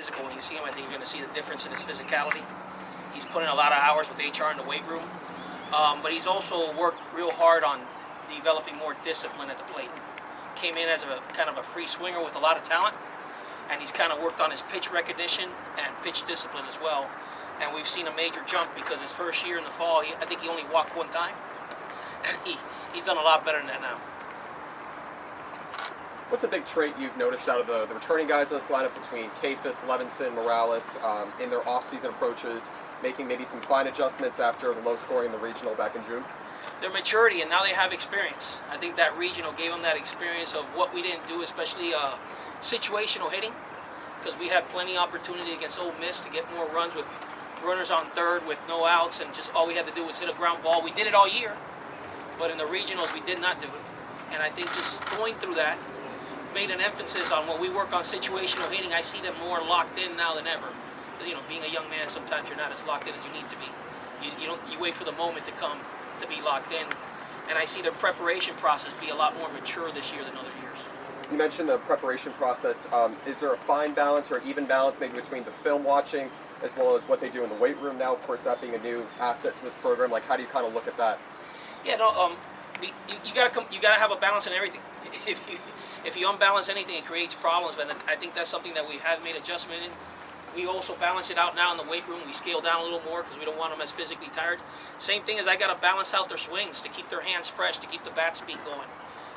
physical. When you see him, I think you're going to see the difference in his physicality. He's put in a lot of hours with HR in the weight room, but he's also worked real hard on developing more discipline at the plate. Came in as a kind of a free swinger with a lot of talent, and he's kind of worked on his pitch recognition and pitch discipline as well. And we've seen a major jump because his first year in the fall, I think he only walked one time, and he's done a lot better than that now. What's a big trait you've noticed out of the returning guys in this lineup between Kafis, Levinson, Morales in their off-season approaches, making maybe some fine adjustments after the low scoring in the regional back in June? Their maturity, and now they have experience. I think that regional gave them that experience of what we didn't do, especially situational hitting, because we had plenty of opportunity against Ole Miss to get more runs with runners on third with no outs, and just all we had to do was hit a ground ball. We did it all year, but in the regionals we did not do it. And I think just going through that made an emphasis on when we work on situational hitting. I see them more locked in now than ever. You know, being a young man, sometimes you're not as locked in as you need to be. You wait for the moment to come to be locked in, and I see their preparation process be a lot more mature this year than other years. You mentioned the preparation process. Is there a fine balance or an even balance maybe between the film watching as well as what they do in the weight room now? Of course, that being a new asset to this program. Like, how do you kind of look at that? Yeah, no, you gotta have a balance in everything. If you unbalance anything, it creates problems. But I think that's something that we have made adjustment in. We also balance it out now in the weight room. We scale down a little more because we don't want them as physically tired. Same thing as I got to balance out their swings to keep their hands fresh, to keep the bat speed going,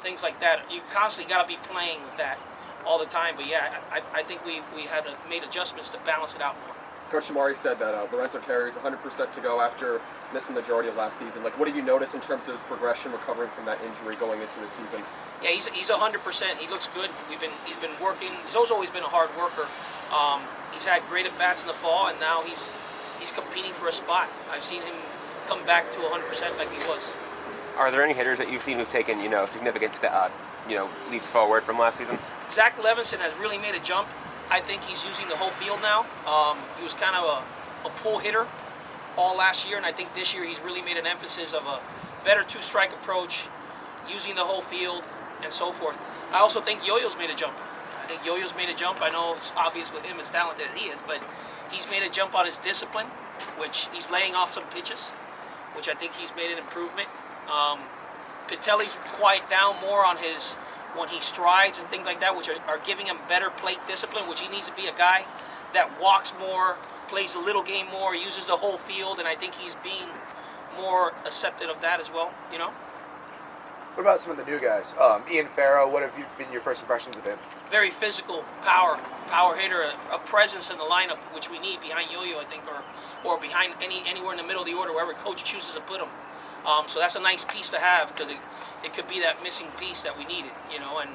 things like that. You constantly got to be playing with that all the time. But yeah, I think we had made adjustments to balance it out more. Coach Shamari said that Lorenzo carries 100% to go after missing the majority of last season. Like, what did you notice in terms of his progression recovering from that injury going into the season? Yeah, he's 100%. He looks good. He's been working. He's always been a hard worker. He's had great at bats in the fall, and now he's competing for a spot. I've seen him come back to 100% like he was. Are there any hitters that you've seen who've taken significant leaps forward from last season? Zach Levinson has really made a jump. I think he's using the whole field now. He was kind of a pull hitter all last year, and I think this year he's really made an emphasis of a better two-strike approach, using the whole field, and so forth. I also think Yo-Yo's made a jump. I know it's obvious with him as talented as he is, but he's made a jump on his discipline, which he's laying off some pitches, which I think he's made an improvement. Pitelli's quiet down more on his when he strides and things like that, which are giving him better plate discipline, which he needs to be a guy that walks more, plays a little game more, uses the whole field, and I think he's being more accepted of that as well, you know? What about some of the new guys? Ian Farrow, what have been your first impressions of him? Very physical, power hitter, a presence in the lineup, which we need behind Yo-Yo, I think, or behind anywhere in the middle of the order, wherever coach chooses to put him. So that's a nice piece to have, because it could be that missing piece that we needed, you know. And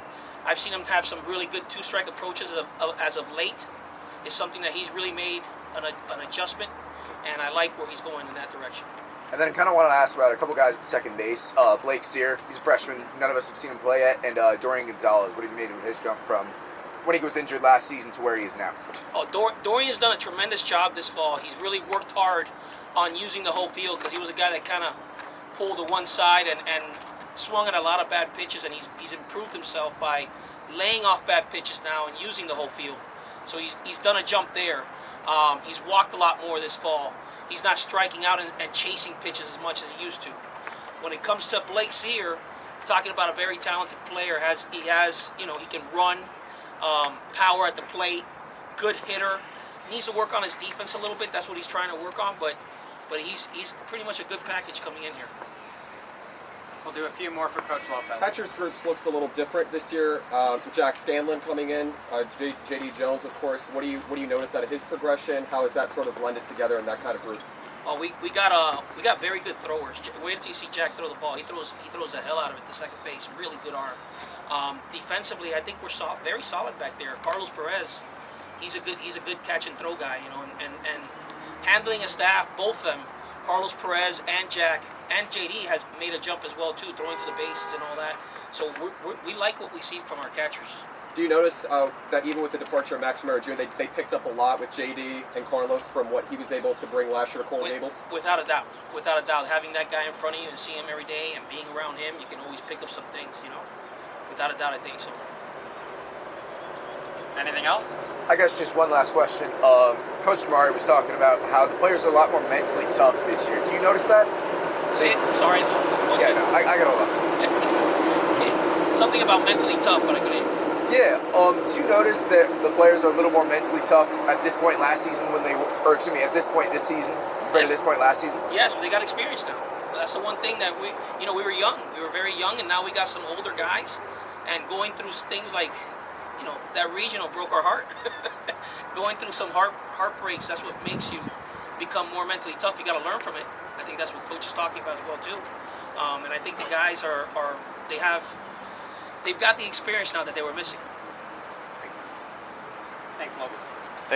I've seen him have some really good two-strike approaches as of late. It's something that he's really made an adjustment, and I like where he's going in that direction. And then I kind of want to ask about a couple guys at second base. Blake Sear, he's a freshman. None of us have seen him play yet. And Dorian Gonzalez, what have you made of his jump from when he was injured last season to where he is now? Oh, Dorian's done a tremendous job this fall. He's really worked hard on using the whole field, because he was a guy that kind of pulled to one side and swung at a lot of bad pitches, and he's improved himself by laying off bad pitches now and using the whole field. So he's done a jump there. He's walked a lot more this fall. He's not striking out and chasing pitches as much as he used to. When it comes to Blake Sear, talking about a very talented player, he can run, power at the plate, good hitter. He needs to work on his defense a little bit. That's what he's trying to work on, but he's pretty much a good package coming in here. We'll do a few more for Coach Lopez. Catchers groups looks a little different this year. Jack Scanlon coming in, J.D. Jones, of course. What do you notice out of his progression? How is that sort of blended together in that kind of group? Oh, we got very good throwers. Wait until you see Jack throw the ball. He throws the hell out of it to second base. Really good arm. Defensively, I think we're very solid back there. Carlos Perez, he's a good catch and throw guy, you know, and handling a staff, both of them, Carlos Perez and Jack and JD has made a jump as well too, throwing to the bases and all that. So we like what we see from our catchers. Do you notice that even with the departure of Max Romero Jr., they picked up a lot with JD and Carlos from what he was able to bring last year to Coral Gables? Without a doubt. Having that guy in front of you and seeing him every day and being around him, you can always pick up some things, you know. Without a doubt, I think so. Anything else? I guess just one last question. Coach Kamari was talking about how the players are a lot more mentally tough this year. Do you notice that? Sid, sorry. Yeah, no, I got all that. Something about mentally tough, but I couldn't. Yeah. Do you notice that the players are a little more mentally tough at this point last season at this point this season compared to this point last season? Yes, they got experience now. That's the one thing that we were young. We were very young, and now we got some older guys, and going through things like, that regional broke our heart. Going through some heartbreaks, that's what makes you become more mentally tough. You got to learn from it. I think that's what Coach is talking about as well too. And I think the guys they've got the experience now that they were missing. Thanks, Logan.